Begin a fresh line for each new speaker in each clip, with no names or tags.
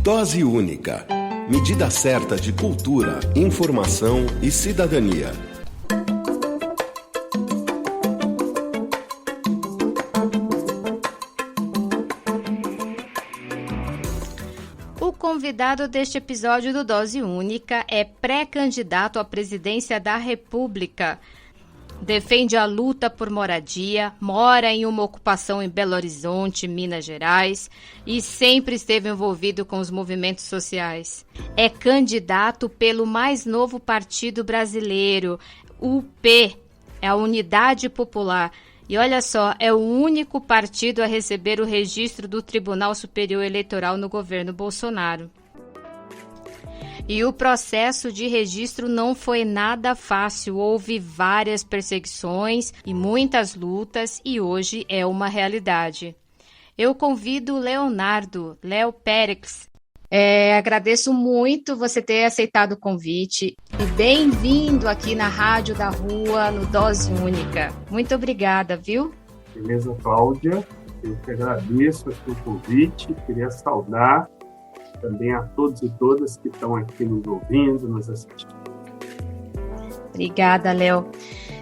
Dose única. Medida certa de cultura, informação e cidadania.
O convidado deste episódio do Dose Única é pré-candidato à presidência da República. Defende a luta por moradia, mora em uma ocupação em Belo Horizonte, Minas Gerais, e sempre esteve envolvido com os movimentos sociais. É candidato pelo mais novo partido brasileiro, UP, é a Unidade Popular. E olha só, é o único partido a receber o registro do Tribunal Superior Eleitoral no governo Bolsonaro. E o processo de registro não foi nada fácil, houve várias perseguições e muitas lutas e hoje é uma realidade. Eu convido o Léo Périx. Agradeço muito você ter aceitado o convite e bem-vindo aqui na Rádio da Rua, no Dose Única. Muito obrigada, viu?
Beleza, Cláudia? Eu que agradeço o seu convite, queria saudar também a todos e todas que estão aqui nos ouvindo, nos assistindo.
Obrigada, Léo.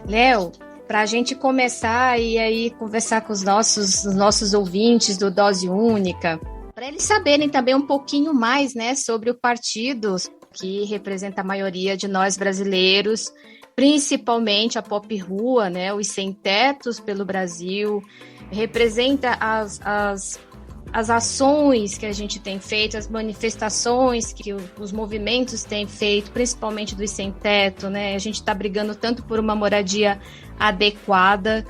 Léo, para a gente começar e aí conversar com os nossos ouvintes do Dose Única, para eles saberem também um pouquinho mais, né, sobre o partido que representa a maioria de nós brasileiros, principalmente a Pop Rua, né, os Sem Tetos pelo Brasil, representa as ações que a gente tem feito, as manifestações que os movimentos têm feito, principalmente dos sem teto, né? A gente está brigando tanto por uma moradia adequada,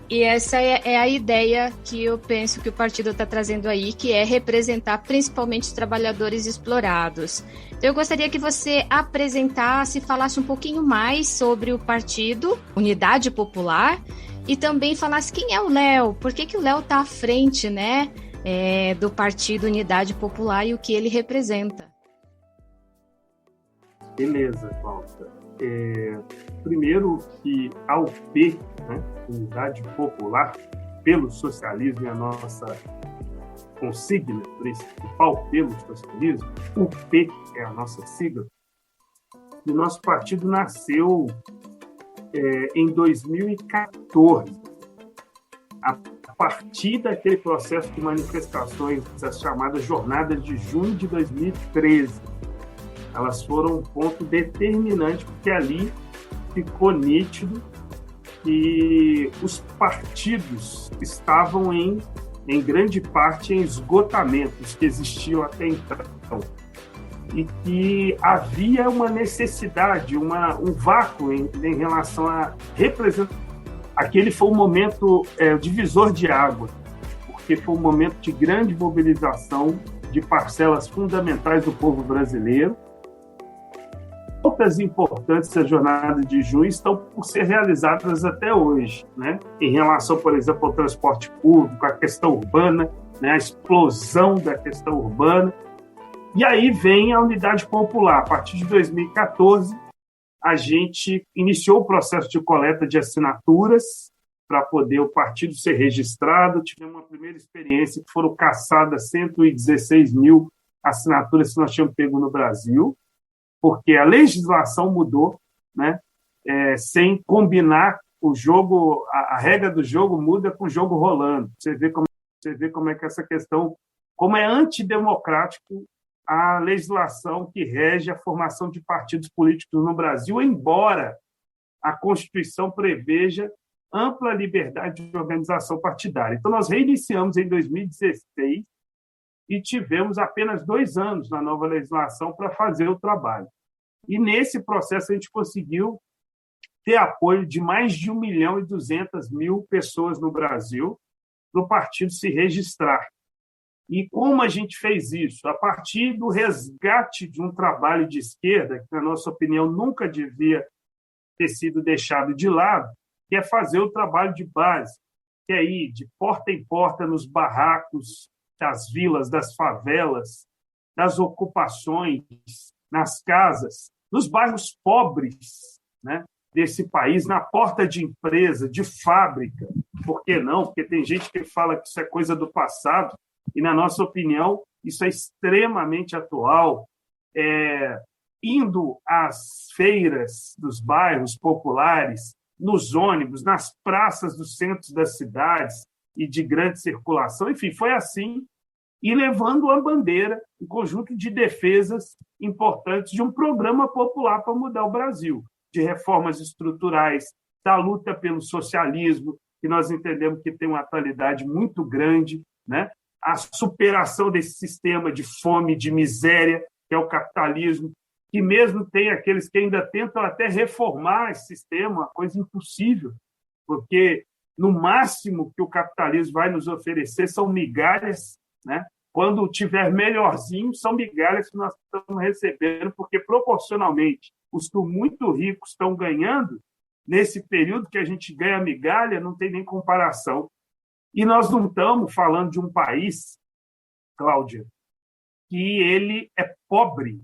e essa é a ideia que eu penso que o partido está trazendo aí, que é representar principalmente os trabalhadores explorados. Então, eu gostaria que você apresentasse, falasse um pouquinho mais sobre o partido Unidade Popular e também falasse quem é o Léo, por que o Léo está à frente, né? Do Partido Unidade Popular e o que ele representa.
Beleza, Cláudia. Primeiro que a UP, né, Unidade Popular pelo Socialismo, é a nossa consigna principal pelo socialismo. UP é a nossa sigla. E o nosso partido nasceu em 2014. A partir daquele processo de manifestações, as chamadas Jornadas de Junho de 2013. Elas foram um ponto determinante, porque ali ficou nítido que os partidos estavam em grande parte, em esgotamentos que existiam até então. E que havia uma necessidade, um vácuo em relação à representação. Aquele foi um momento divisor de água, porque foi um momento de grande mobilização de parcelas fundamentais do povo brasileiro. Outras importantes das jornadas de junho estão por ser realizadas até hoje, né? Em relação, por exemplo, ao transporte público, à questão urbana, né? A explosão da questão urbana. E aí vem a Unidade Popular. A partir de 2014, a gente iniciou o processo de coleta de assinaturas para poder o partido ser registrado. Tivemos uma primeira experiência que foram caçadas 116 mil assinaturas que nós tínhamos pego no Brasil, porque a legislação mudou, né? Sem combinar o jogo, a regra do jogo muda com o jogo rolando. Você vê como é que essa questão, como é antidemocrático a legislação que rege a formação de partidos políticos no Brasil, embora a Constituição preveja ampla liberdade de organização partidária. Então, nós reiniciamos em 2016 e tivemos apenas 2 anos na nova legislação para fazer o trabalho. E, nesse processo, a gente conseguiu ter apoio de mais de 1.200.000 pessoas no Brasil para o partido se registrar. E como a gente fez isso? A partir do resgate de um trabalho de esquerda, que, na nossa opinião, nunca devia ter sido deixado de lado, que é fazer o trabalho de base, que é ir de porta em porta nos barracos das vilas, das favelas, das ocupações, nas casas, nos bairros pobres, né, desse país, na porta de empresa, de fábrica. Por que não? Porque tem gente que fala que isso é coisa do passado, e, na nossa opinião, isso é extremamente atual, indo às feiras dos bairros populares, nos ônibus, nas praças dos centros das cidades e de grande circulação, enfim, foi assim, e levando a bandeira, um conjunto de defesas importantes de um programa popular para mudar o Brasil, de reformas estruturais, da luta pelo socialismo, que nós entendemos que tem uma atualidade muito grande, né? A superação desse sistema de fome, de miséria, que é o capitalismo, que mesmo tem aqueles que ainda tentam até reformar esse sistema, uma coisa impossível, porque no máximo que o capitalismo vai nos oferecer são migalhas, né? Quando tiver melhorzinho, são migalhas que nós estamos recebendo, porque proporcionalmente os que muito ricos estão ganhando, nesse período que a gente ganha migalha, não tem nem comparação. E nós não estamos falando de um país, Cláudia, que ele é pobre,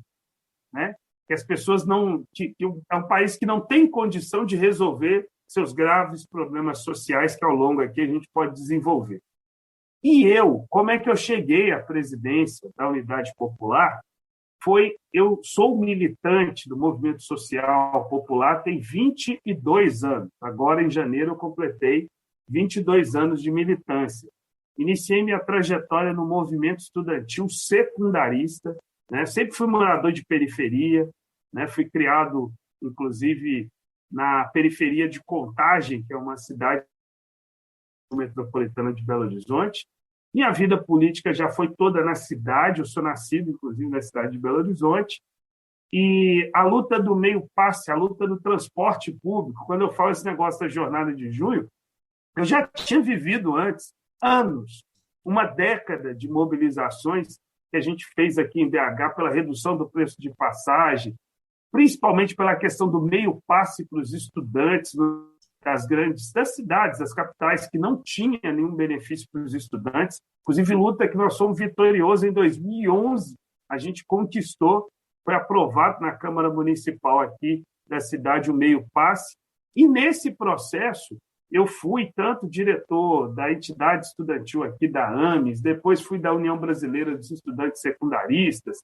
né? Que as pessoas não... que é um país que não tem condição de resolver seus graves problemas sociais, que ao longo aqui a gente pode desenvolver. E como é que eu cheguei à presidência da Unidade Popular? Eu sou militante do movimento social popular tem 22 anos. Agora, em janeiro, eu completei 22 anos de militância. Iniciei minha trajetória no movimento estudantil secundarista, né? Sempre fui morador de periferia, né? Fui criado, inclusive, na periferia de Contagem, que é uma cidade metropolitana de Belo Horizonte. Minha vida política já foi toda na cidade, eu sou nascido, inclusive, na cidade de Belo Horizonte, e a luta do meio passe, a luta do transporte público, quando eu falo esse negócio da jornada de junho, eu já tinha vivido antes, anos, uma década de mobilizações que a gente fez aqui em BH pela redução do preço de passagem, principalmente pela questão do meio passe para os estudantes das cidades, das capitais, que não tinha nenhum benefício para os estudantes. Inclusive, luta que nós somos vitoriosos em 2011, a gente conquistou, foi aprovado na Câmara Municipal aqui da cidade o meio passe, e nesse processo eu fui tanto diretor da entidade estudantil aqui da AMES, depois fui da União Brasileira dos Estudantes Secundaristas,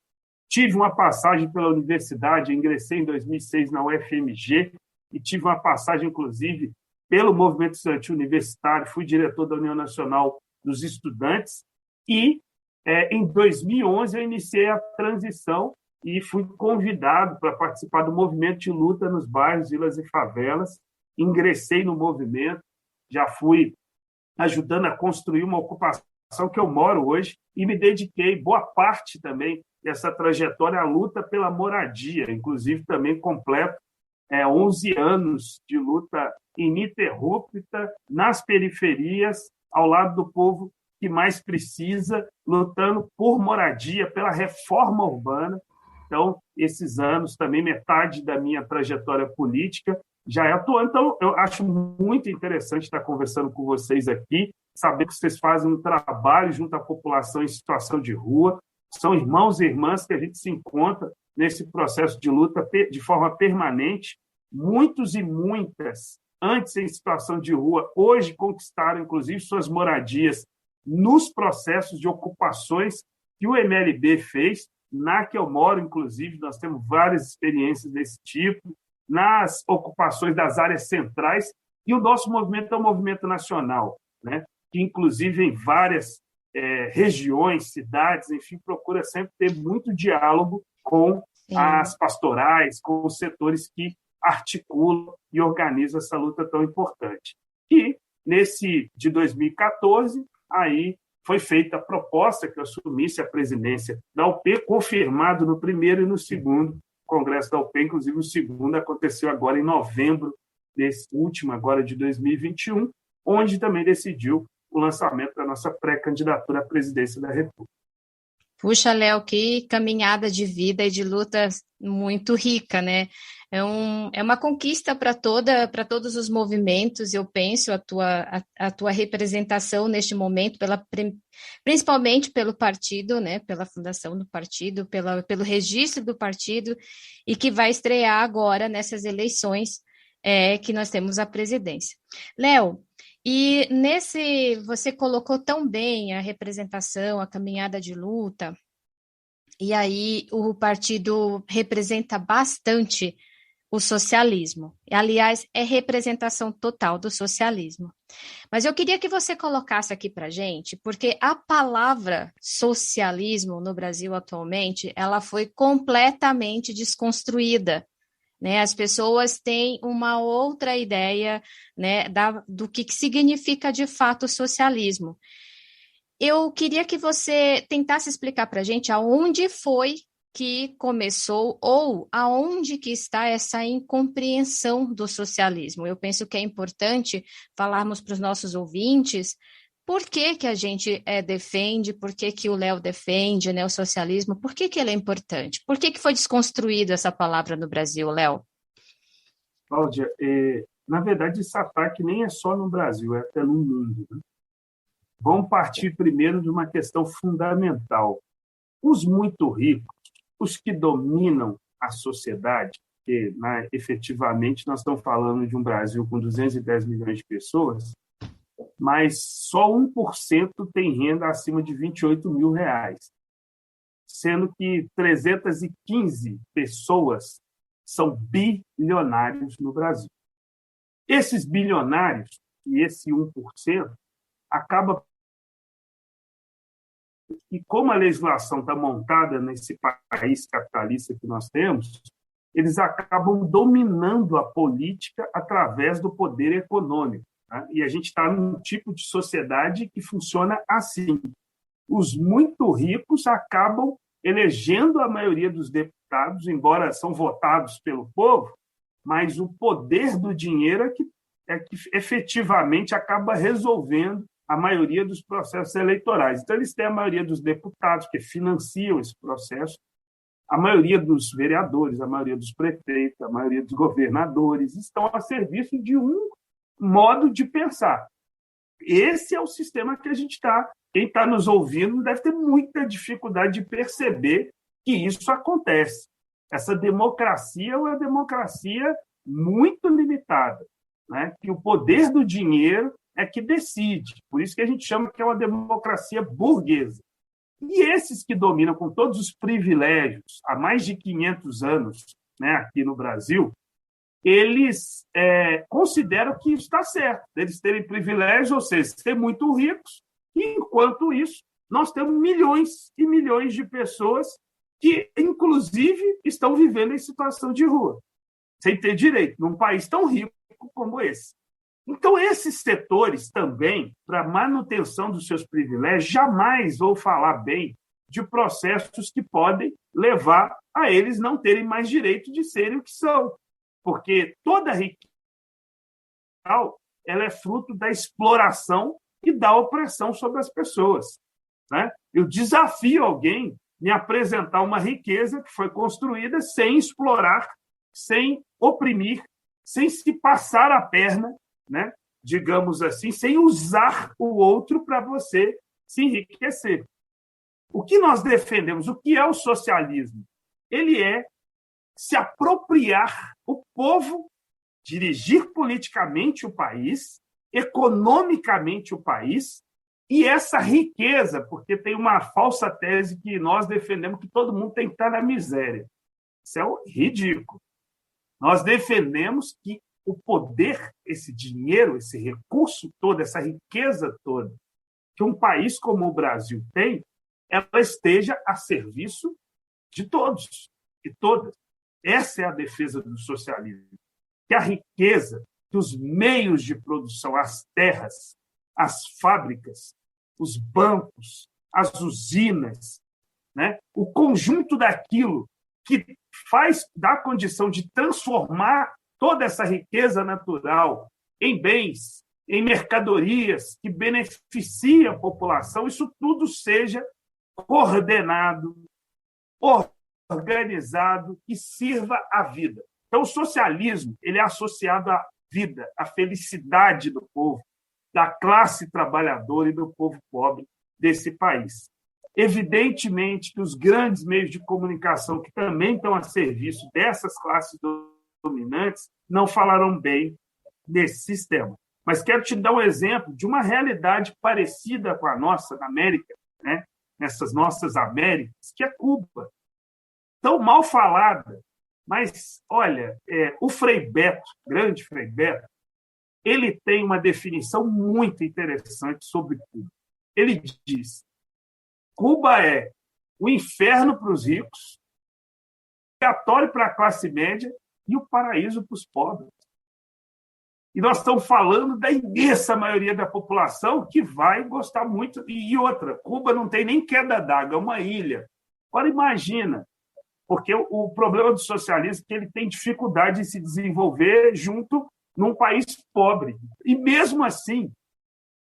tive uma passagem pela universidade, ingressei em 2006 na UFMG, e tive uma passagem, inclusive, pelo movimento estudantil universitário, fui diretor da União Nacional dos Estudantes, e em 2011 eu iniciei a transição e fui convidado para participar do movimento de luta nos bairros, vilas e favelas. Ingressei no movimento, já fui ajudando a construir uma ocupação que eu moro hoje e me dediquei boa parte também dessa trajetória à luta pela moradia, inclusive também completo 11 anos de luta ininterrupta nas periferias, ao lado do povo que mais precisa, lutando por moradia, pela reforma urbana. Então, esses anos também, metade da minha trajetória política já é atuante. Então, eu acho muito interessante estar conversando com vocês aqui, saber que vocês fazem um trabalho junto à população em situação de rua, são irmãos e irmãs que a gente se encontra nesse processo de luta de forma permanente. Muitos e muitas, antes em situação de rua, hoje conquistaram, inclusive, suas moradias nos processos de ocupações que o MLB fez. Na que eu moro, inclusive, nós temos várias experiências desse tipo, nas ocupações das áreas centrais, e o nosso movimento é um movimento nacional, né? Que, inclusive, em várias regiões, cidades, enfim, procura sempre ter muito diálogo com as pastorais, com os setores que articulam e organizam essa luta tão importante. E, nesse de 2014, aí foi feita a proposta que eu assumisse a presidência da UP, confirmado no primeiro e no segundo congresso da UP, inclusive o segundo aconteceu agora em novembro desse último, agora de 2021, onde também decidiu o lançamento da nossa pré-candidatura à presidência da República.
Puxa, Léo, que caminhada de vida e de luta muito rica, né? É uma conquista para todos os movimentos. Eu penso a tua representação neste momento, principalmente pelo partido, né? Pela fundação do partido, pelo registro do partido, e que vai estrear agora nessas eleições que nós temos a presidência. Léo, e você colocou tão bem a representação, a caminhada de luta, E aí o partido representa bastante o socialismo. Aliás, é representação total do socialismo. Mas eu queria que você colocasse aqui para gente, porque a palavra socialismo no Brasil atualmente, ela foi completamente desconstruída, né? As pessoas têm uma outra ideia, né, do que significa de fato o socialismo. Eu queria que você tentasse explicar para a gente aonde foi que começou ou aonde que está essa incompreensão do socialismo. Eu penso que é importante falarmos para os nossos ouvintes por que que a gente defende, por que que o Léo defende, né, o socialismo, por que que ele é importante, por que que foi desconstruído essa palavra no Brasil, Léo?
Cláudia, na verdade, esse ataque nem é só no Brasil, é até no mundo, né? Vamos partir primeiro de uma questão fundamental. Os muito ricos, os que dominam a sociedade, que efetivamente nós estamos falando de um Brasil com 210 milhões de pessoas, mas só 1% tem renda acima de R$ 28 mil, sendo que 315 pessoas são bilionários no Brasil. Esses bilionários, e esse 1%, acaba. E como a legislação está montada nesse país capitalista que nós temos, eles acabam dominando a política através do poder econômico, né? E a gente está num tipo de sociedade que funciona assim. Os muito ricos acabam elegendo a maioria dos deputados, embora são votados pelo povo, mas o poder do dinheiro é que efetivamente acaba resolvendo a maioria dos processos eleitorais. Então, eles têm a maioria dos deputados que financiam esse processo, a maioria dos vereadores, a maioria dos prefeitos, a maioria dos governadores estão a serviço de um modo de pensar. Esse é o sistema que a gente está. Quem está nos ouvindo deve ter muita dificuldade de perceber que isso acontece. Essa democracia é uma democracia muito limitada, né? Que o poder do dinheiro é que decide. Por isso que a gente chama que é uma democracia burguesa. E esses que dominam com todos os privilégios há mais de 500 anos, né, aqui no Brasil, eles consideram que isso está certo, eles terem privilégios, ou seja, ser muito ricos, e, enquanto isso, nós temos milhões e milhões de pessoas que, inclusive, estão vivendo em situação de rua, sem ter direito, num país tão rico como esse. Então, esses setores também, para manutenção dos seus privilégios, jamais vão falar bem de processos que podem levar a eles não terem mais direito de serem o que são. Porque toda riqueza ela é fruto da exploração e da opressão sobre as pessoas, né? Eu desafio alguém a me apresentar uma riqueza que foi construída sem explorar, sem oprimir, sem se passar a perna, né? Digamos assim, sem usar o outro para você se enriquecer. O que nós defendemos, o que é o socialismo? Ele é se apropriar o povo, dirigir politicamente o país, economicamente o país, e essa riqueza, porque tem uma falsa tese que nós defendemos que todo mundo tem que estar na miséria. Isso é ridículo. Nós defendemos que o poder, esse dinheiro, esse recurso todo, essa riqueza toda, que um país como o Brasil tem, ela esteja a serviço de todos e todas. Essa é a defesa do socialismo. Que a riqueza, que os meios de produção, as terras, as fábricas, os bancos, as usinas, né? O conjunto daquilo que dá a condição de transformar toda essa riqueza natural em bens, em mercadorias que beneficiem a população, isso tudo seja coordenado, organizado e sirva à vida. Então, o socialismo ele é associado à vida, à felicidade do povo, da classe trabalhadora e do povo pobre desse país. Evidentemente que os grandes meios de comunicação, que também estão a serviço dessas classes dominantes, não falarão bem desse sistema. Mas quero te dar um exemplo de uma realidade parecida com a nossa na América, né? nessas nossas Américas, que é Cuba. Tão mal falada, mas, olha, o Frei Beto, grande Frei Beto, ele tem uma definição muito interessante sobre Cuba. Ele diz: Cuba é o inferno para os ricos, o purgatório para a classe média e o paraíso para os pobres. E nós estamos falando da imensa maioria da população que vai gostar muito. E outra, Cuba não tem nem queda d'água, é uma ilha. Agora imagina, porque o problema do socialismo é que ele tem dificuldade em se desenvolver junto num país pobre. E mesmo assim,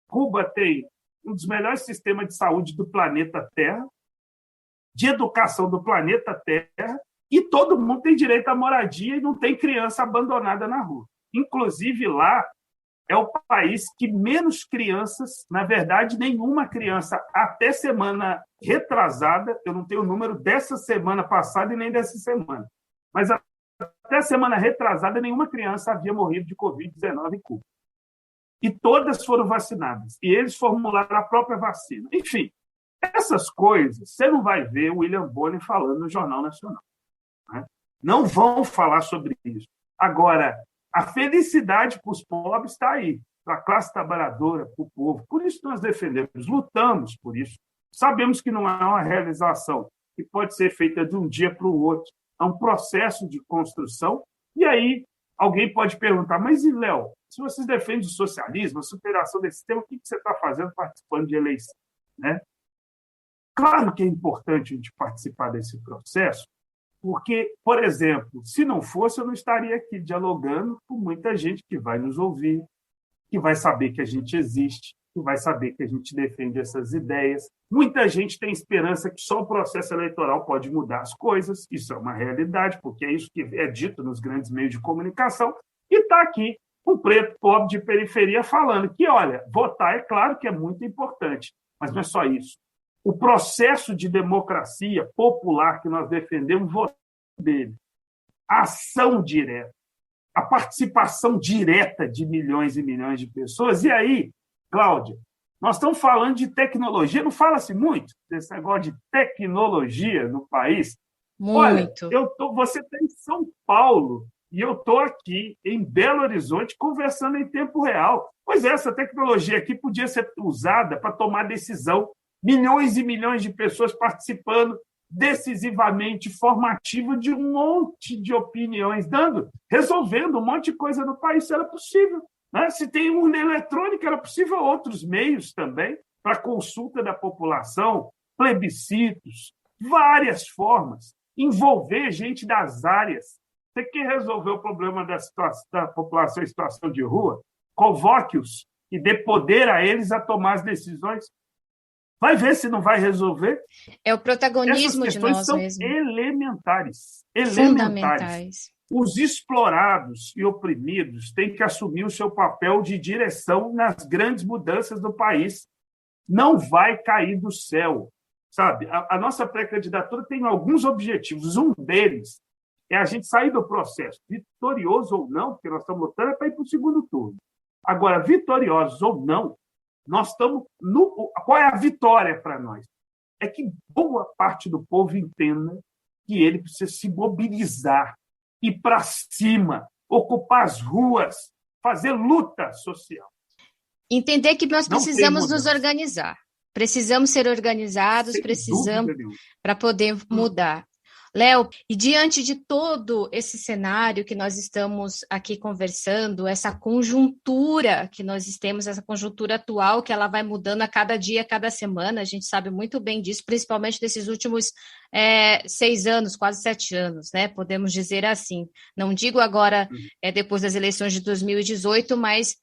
Cuba tem um dos melhores sistemas de saúde do planeta Terra, de educação do planeta Terra, e todo mundo tem direito à moradia e não tem criança abandonada na rua. Inclusive, lá é o país que menos crianças, na verdade, nenhuma criança, até semana retrasada, eu não tenho o número dessa semana passada e nem dessa semana, mas até semana retrasada, nenhuma criança havia morrido de Covid-19 em Cuba. E todas foram vacinadas. E eles formularam a própria vacina. Enfim, essas coisas, você não vai ver o William Bonner falando no Jornal Nacional. Né? Não vão falar sobre isso. Agora, a felicidade para os pobres está aí, para a classe trabalhadora, para o povo. Por isso nós defendemos, lutamos por isso. Sabemos que não é uma realização que pode ser feita de um dia para o outro. É um processo de construção. E aí alguém pode perguntar, mas e, Léo, se vocês defendem o socialismo, a superação desse sistema, o que você está fazendo participando de eleição? Né? Claro que é importante a gente participar desse processo, porque, por exemplo, se não fosse, eu não estaria aqui dialogando com muita gente que vai nos ouvir, que vai saber que a gente existe, que vai saber que a gente defende essas ideias. Muita gente tem esperança que só o processo eleitoral pode mudar as coisas. Isso é uma realidade, porque é isso que é dito nos grandes meios de comunicação. E está aqui um preto pobre de periferia falando que, olha, votar é claro que é muito importante, mas não é só isso. O processo de democracia popular que nós defendemos, votar dele, a ação direta, a participação direta de milhões e milhões de pessoas. E aí, Cláudia, nós estamos falando de tecnologia, não fala-se muito desse negócio de tecnologia no país.
Muito.
Olha, você está em São Paulo e eu estou aqui em Belo Horizonte conversando em tempo real. Pois essa tecnologia aqui podia ser usada para tomar decisão. Milhões e milhões de pessoas participando decisivamente, formativo de um monte de opiniões, resolvendo um monte de coisa no país. Isso era possível. Né? Se tem urna eletrônica, era possível outros meios também para consulta da população, plebiscitos, várias formas, envolver gente das áreas. Você quer resolver o problema da população em situação de rua? Convoque-os e dê poder a eles a tomar as decisões. Vai ver se não vai resolver.
É o protagonismo de nós
são
mesmos.
Elementares.
Fundamentais.
Os explorados e oprimidos têm que assumir o seu papel de direção nas grandes mudanças do país. Não vai cair do céu. Sabe? A nossa pré-candidatura tem alguns objetivos. Um deles é a gente sair do processo, vitorioso ou não, porque nós estamos lutando para ir para o segundo turno. Agora, vitoriosos ou não, nós estamos qual é a vitória para nós? É que boa parte do povo entenda que ele precisa se mobilizar, ir para cima, ocupar as ruas, fazer luta social.
Entender que nós precisamos nos organizar. Precisamos ser organizados, precisamos para poder mudar. Léo, e diante de todo esse cenário que nós estamos aqui conversando, essa conjuntura que nós temos, essa conjuntura atual, que ela vai mudando a cada dia, a cada semana, a gente sabe muito bem disso, principalmente desses últimos 6 anos, quase 7 anos, né? Podemos dizer assim. Não digo agora, depois das eleições de 2018, mas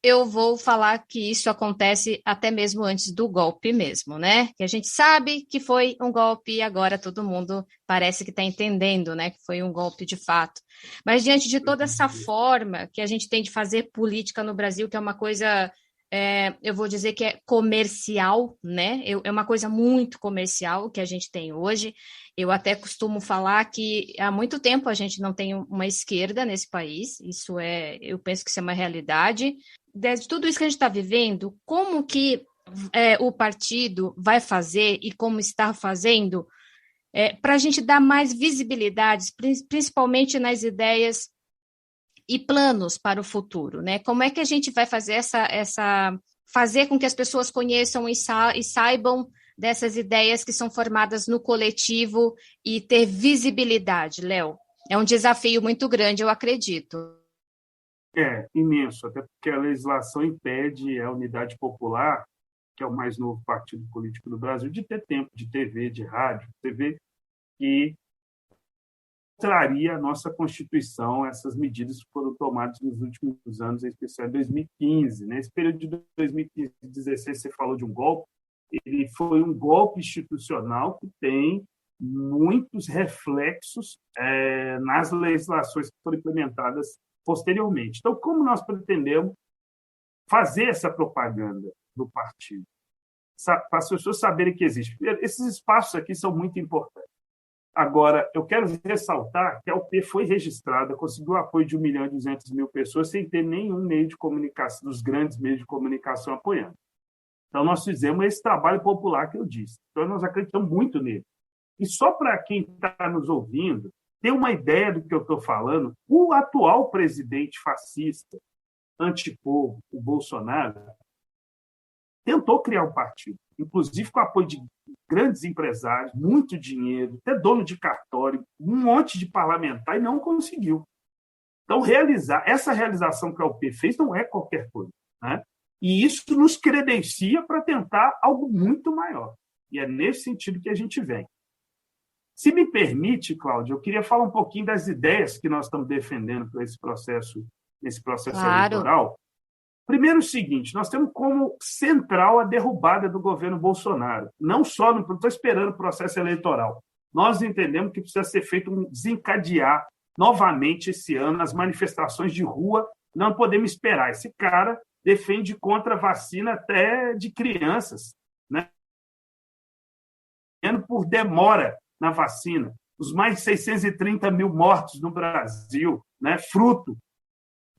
eu vou falar que isso acontece até mesmo antes do golpe mesmo, né? Que a gente sabe que foi um golpe e agora todo mundo parece que está entendendo, né? Que foi um golpe de fato. Mas diante de toda essa forma que a gente tem de fazer política no Brasil, que é uma coisa, eu vou dizer que é comercial, né? É uma coisa muito comercial que a gente tem hoje. Eu até costumo falar que há muito tempo a gente não tem uma esquerda nesse país, eu penso que isso é uma realidade. De tudo isso que a gente está vivendo, como que o partido vai fazer e como está fazendo para a gente dar mais visibilidade, principalmente nas ideias e planos para o futuro, né? Como é que a gente vai fazer fazer com que as pessoas conheçam e saibam dessas ideias que são formadas no coletivo e ter visibilidade, Léo? É um desafio muito grande, eu acredito.
É imenso, até porque a legislação impede a Unidade Popular, que é o mais novo partido político do Brasil, de ter tempo de TV, de rádio, TV, que traria a nossa Constituição essas medidas que foram tomadas nos últimos anos, em especial em 2015. Nesse período de 2015 e 2016, você falou de um golpe, ele foi um golpe institucional que tem muitos reflexos nas legislações que foram implementadas posteriormente. Então, como nós pretendemos fazer essa propaganda do partido? Para as pessoas saberem que existe. Esses espaços aqui são muito importantes. Agora, eu quero ressaltar que a UP foi registrada, conseguiu o apoio de 1.200.000 pessoas sem ter nenhum meio de comunicação, dos grandes meios de comunicação apoiando. Então, nós fizemos esse trabalho popular que eu disse. Então, nós acreditamos muito nele. E só para quem está nos ouvindo ter uma ideia do que eu estou falando, o atual presidente fascista, antipovo, o Bolsonaro, tentou criar um partido, inclusive com o apoio de grandes empresários, muito dinheiro, até dono de cartório, um monte de parlamentar, e não conseguiu. Então, essa realização que a UP fez não é qualquer coisa, né? E isso nos credencia para tentar algo muito maior. E é nesse sentido que a gente vem. Se me permite, Cláudia, eu queria falar um pouquinho das ideias que nós estamos defendendo para esse processo eleitoral. Primeiro, o seguinte, nós temos como central a derrubada do governo Bolsonaro. Não estou esperando o processo eleitoral. Nós entendemos que precisa ser feito desencadear novamente esse ano as manifestações de rua. Não podemos esperar. Esse cara defende contra a vacina até de crianças, né? Por demora na vacina. Os mais de 630 mil mortos no Brasil, né? Fruto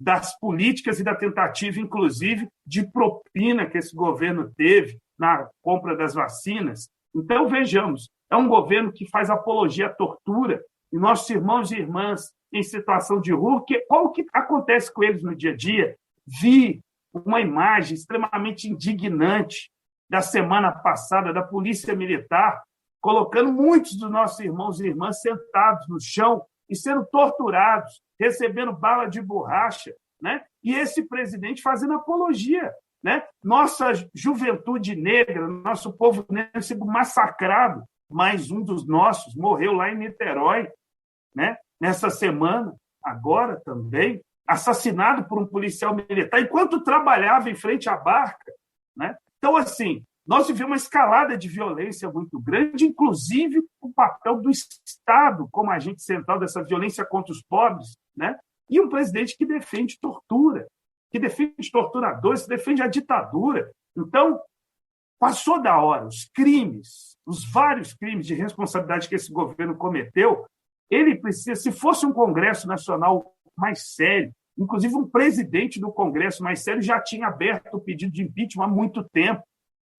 das políticas e da tentativa, inclusive, de propina que esse governo teve na compra das vacinas. Então, vejamos, é um governo que faz apologia à tortura e nossos irmãos e irmãs em situação de rua, qual o que acontece com eles no dia a dia? Vi uma imagem extremamente indignante da semana passada da Polícia Militar colocando muitos dos nossos irmãos e irmãs sentados no chão e sendo torturados, recebendo bala de borracha, né? E esse presidente fazendo apologia, né? Nossa juventude negra, nosso povo negro sendo massacrado. Mais um dos nossos morreu lá em Niterói, né? Nessa semana, agora também, assassinado por um policial militar enquanto trabalhava em frente à barca, né? Então, assim, nós vivemos uma escalada de violência muito grande, inclusive o papel do Estado como agente central dessa violência contra os pobres, né? E um presidente que defende tortura, que defende torturadores, que defende a ditadura. Então, passou da hora. Os crimes, os vários crimes de responsabilidade que esse governo cometeu, ele precisa, se fosse um Congresso Nacional mais sério, inclusive um presidente do Congresso mais sério já tinha aberto o pedido de impeachment há muito tempo.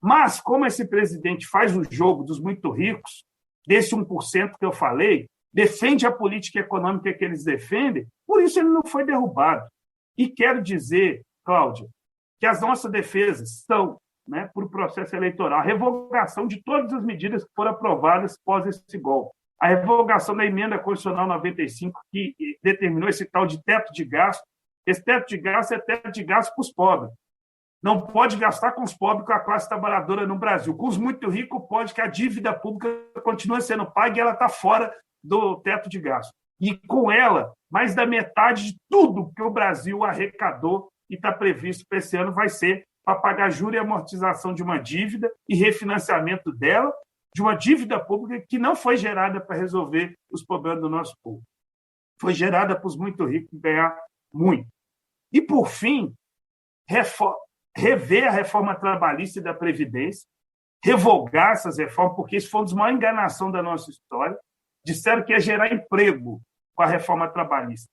Mas, como esse presidente faz o jogo dos muito ricos, desse 1% que eu falei, defende a política econômica que eles defendem, por isso ele não foi derrubado. E quero dizer, Cláudia, que as nossas defesas são, né, por processo eleitoral, a revogação de todas as medidas que foram aprovadas após esse golpe. A revogação da emenda constitucional 95, que determinou esse tal de teto de gasto. Esse teto de gasto é teto de gasto para os pobres. Não pode gastar com os pobres, com a classe trabalhadora no Brasil. Com os muito ricos, pode, que a dívida pública continue sendo paga e ela está fora do teto de gasto. E com ela, mais da metade de tudo que o Brasil arrecadou e está previsto para esse ano vai ser para pagar juros e amortização de uma dívida e refinanciamento dela, de uma dívida pública que não foi gerada para resolver os problemas do nosso povo. Foi gerada para os muito ricos ganhar muito. E, por fim, rever a reforma trabalhista e da Previdência, revogar essas reformas, porque isso foi uma das maiores enganações da nossa história. Disseram que ia gerar emprego com a reforma trabalhista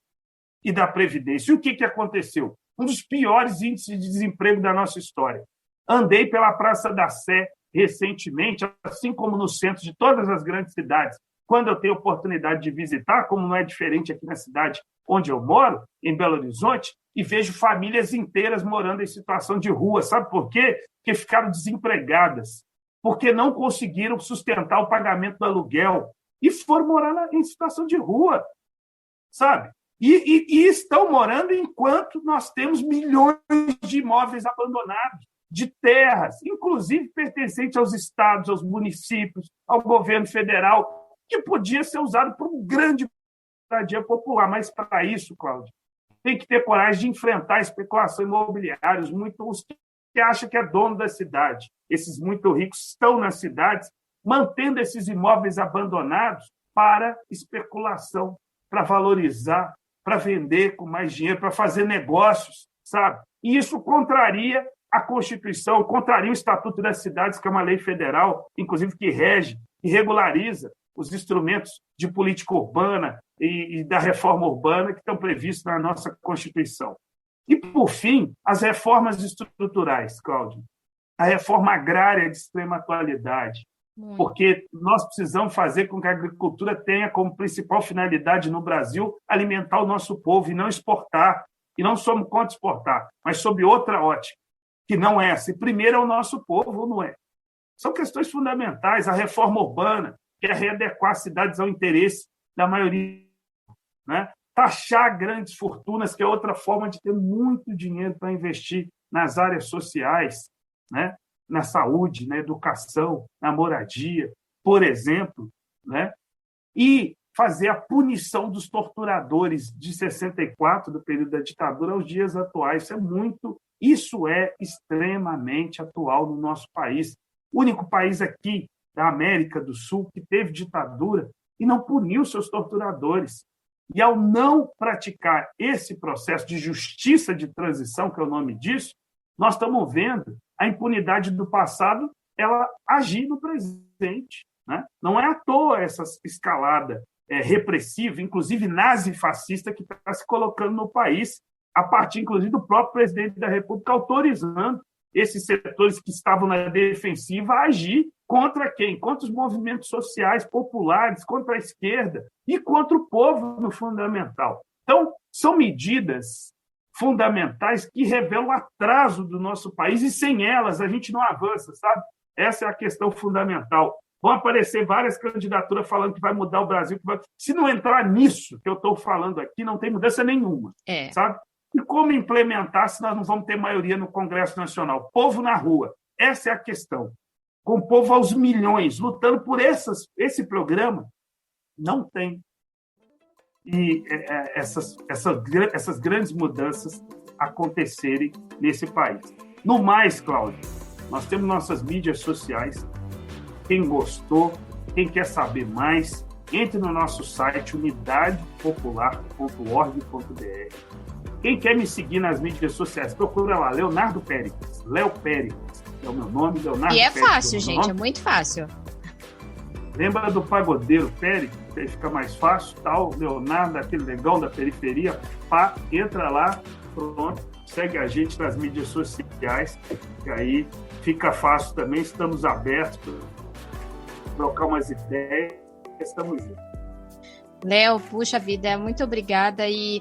e da Previdência. E o que aconteceu? Um dos piores índices de desemprego da nossa história. Andei pela Praça da Sé recentemente, assim como no centro de todas as grandes cidades, quando eu tenho oportunidade de visitar, como não é diferente aqui na cidade onde eu moro, em Belo Horizonte, e vejo famílias inteiras morando em situação de rua. Sabe por quê? Porque ficaram desempregadas, porque não conseguiram sustentar o pagamento do aluguel e foram morar em situação de rua, sabe? E estão morando enquanto nós temos milhões de imóveis abandonados, de terras, inclusive pertencentes aos estados, aos municípios, ao governo federal, que podia ser usado por um grande moradia popular. Mas, para isso, Cláudio, tem que ter coragem de enfrentar a especulação imobiliária. Os que acham que é dono da cidade, esses muito ricos, estão nas cidades, mantendo esses imóveis abandonados para especulação, para valorizar, para vender com mais dinheiro, para fazer negócios, sabe? E isso contraria a Constituição, contraria o Estatuto das Cidades, que é uma lei federal, inclusive que rege e regulariza os instrumentos de política urbana e da reforma urbana que estão previstos na nossa Constituição. E, por fim, as reformas estruturais, Cláudio. A reforma agrária de extrema atualidade, porque nós precisamos fazer com que a agricultura tenha como principal finalidade no Brasil alimentar o nosso povo e não exportar. E não somos contra exportar, mas sob outra ótica, que não é essa. E primeiro é o nosso povo, ou não é? São questões fundamentais. A reforma urbana, que é readequar as cidades ao interesse da maioria, né? Taxar grandes fortunas, que é outra forma de ter muito dinheiro para investir nas áreas sociais, né? Na saúde, na educação, na moradia, por exemplo, né? E fazer a punição dos torturadores de 64, do período da ditadura, aos dias atuais. Isso é extremamente atual no nosso país. O único país aqui da América do Sul que teve ditadura e não puniu seus torturadores. E, ao não praticar esse processo de justiça de transição, que é o nome disso, nós estamos vendo a impunidade do passado ela agir no presente, né? Não é à toa essa escalada repressiva, inclusive nazi-fascista, que está se colocando no país, a partir, inclusive, do próprio presidente da República autorizando esses setores que estavam na defensiva a agir contra quem? Contra os movimentos sociais populares, contra a esquerda e contra o povo, no fundamental. Então, são medidas fundamentais que revelam o atraso do nosso país, e sem elas a gente não avança, sabe? Essa é a questão fundamental. Vão aparecer várias candidaturas falando que vai mudar o Brasil. Se não entrar nisso que eu estou falando aqui, não tem mudança nenhuma, sabe? E como implementar se nós não vamos ter maioria no Congresso Nacional? Povo na rua. Essa é a questão. Com o povo aos milhões, lutando por esse programa, não tem. E essas grandes mudanças acontecerem nesse país. No mais, Cláudio, nós temos nossas mídias sociais. Quem gostou, quem quer saber mais, entre no nosso site unidadepopular.org.br. Quem quer me seguir nas mídias sociais, procura lá, Leonardo Péricles, Léo Péricles, que é o meu nome, Leonardo
E é
Péricles,
fácil, gente, é muito fácil.
Lembra do pagodeiro Péricles, que aí fica mais fácil, tal, Leonardo, aquele negão da periferia, pá, entra lá, pronto, segue a gente nas mídias sociais, que aí fica fácil também, estamos abertos para trocar umas ideias, estamos indo.
Léo, puxa vida, muito obrigada e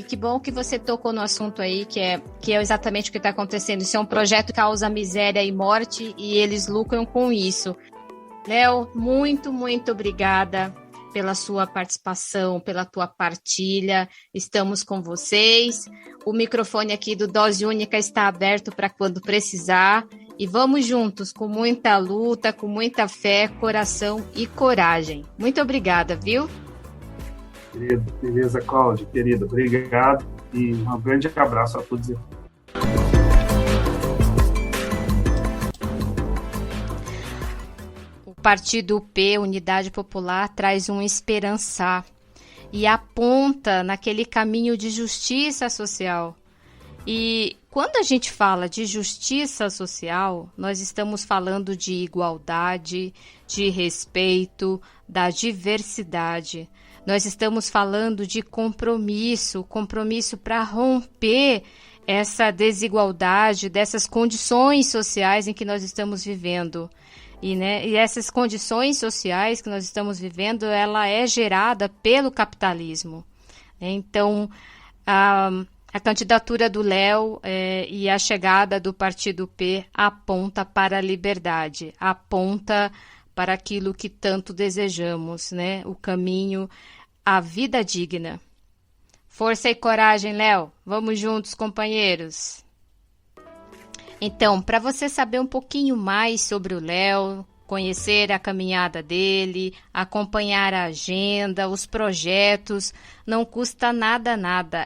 que bom que você tocou no assunto aí, que é exatamente o que está acontecendo. Isso é um projeto que causa miséria e morte e eles lucram com isso. Léo, muito, muito obrigada pela sua participação, pela tua partilha. Estamos com vocês. O microfone aqui do Dose Única está aberto para quando precisar. E vamos juntos, com muita luta, com muita fé, coração e coragem. Muito obrigada, viu?
Beleza, Cláudia, querida. Obrigado e um grande abraço a todos.
O Partido UP, Unidade Popular, traz um esperançar e aponta naquele caminho de justiça social. E quando a gente fala de justiça social, nós estamos falando de igualdade, de respeito, da diversidade. Nós estamos falando de compromisso para romper essa desigualdade, dessas condições sociais em que nós estamos vivendo. E essas condições sociais que nós estamos vivendo, ela é gerada pelo capitalismo. Então, a candidatura do Léo e a chegada do Partido P aponta para a liberdade, aponta para aquilo que tanto desejamos, né? O caminho à vida digna. Força e coragem, Léo. Vamos juntos, companheiros. Então, para você saber um pouquinho mais sobre o Léo, conhecer a caminhada dele, acompanhar a agenda, os projetos, não custa nada.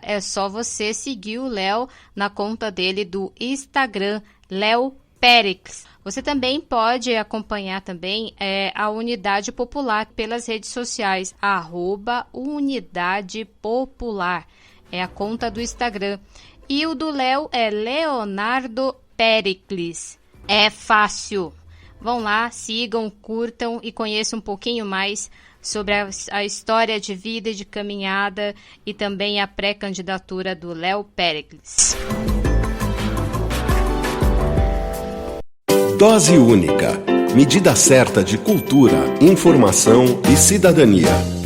É só você seguir o Léo na conta dele do Instagram, Léo Péricles. Você também pode acompanhar também a Unidade Popular pelas redes sociais, @Unidade Popular. É a conta do Instagram. E o do Léo é Leonardo Péricles. É fácil. Vão lá, sigam, curtam e conheçam um pouquinho mais sobre a história de vida e de caminhada e também a pré-candidatura do Léo Péricles.
Dose única. Medida certa de cultura, informação e cidadania.